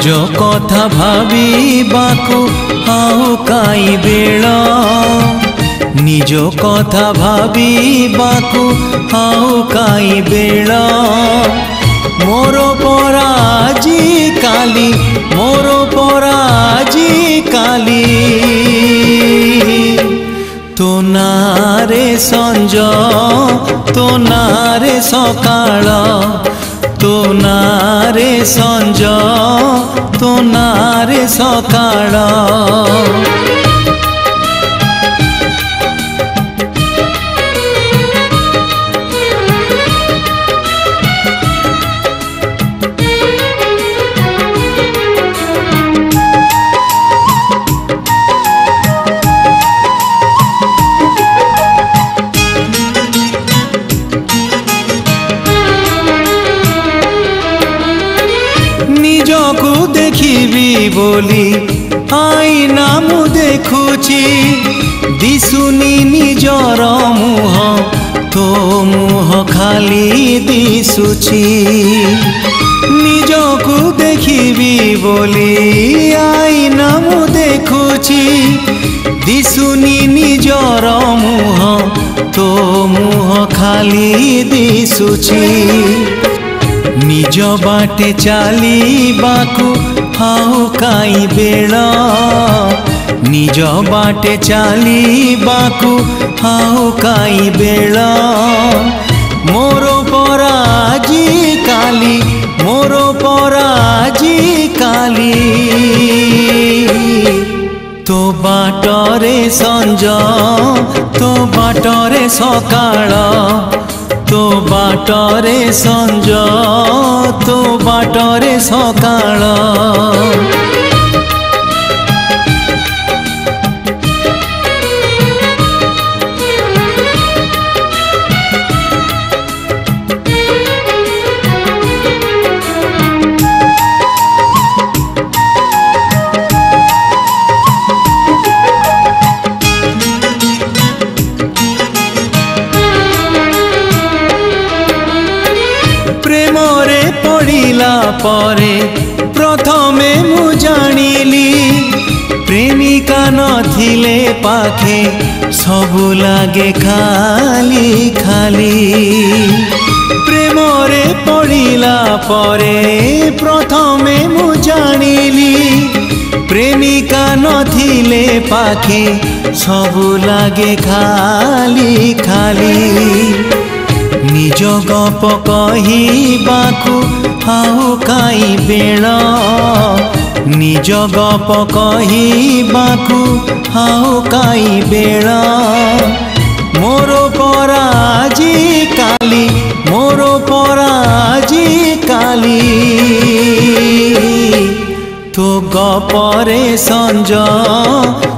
निज कथा भाबिबाकु आउ काई बेळ निज कथा भाबिबाकु आउ काई बेळ मोर पराजी काली मोर पराजी काली तो नारे संज तो नारे सकाळ तो नारे संज तो नारे सकाळ निजकु देखिबी बोली आईना मु देखुची दिसुनी निजर मुह तो मुह खाली दिसुची निजकु देखिबी बोली आईना मु देखुची दिसुनी निजर मुह तो मुह खाली दिसुची निज बाटे चालिबाकु आउ काई बेळ निज बाटे चालिबाकु आउ काई बेळ मोर पराजी काली मोर पराजी काली तो बाटरे संज तो बाटरे सकाळ तो बाटरे संज तो बाटरे सकाळ प्रेमरे पड़िला परे प्रथमे मु जानिली प्रेमिका नथिले पाखे सबु लागे खाली खाली प्रेमरे पड़िला परे प्रथमे मु जानिली प्रेमिका नथिले पाखे सबु लागे खाली खाली निज गप कहिबाकु आउ काई बेळ निज गप कहिबाकु आउ काई बेळ मोर पराजी काली मोर पराजी काली तो गपरे संज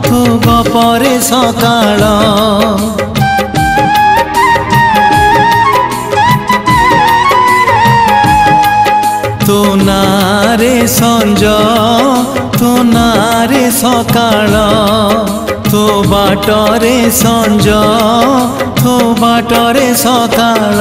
तो गपरे सकाळ तो नारे संज तो नारे सकाळ तो बाटरे संज तो बाटरे सकाळ।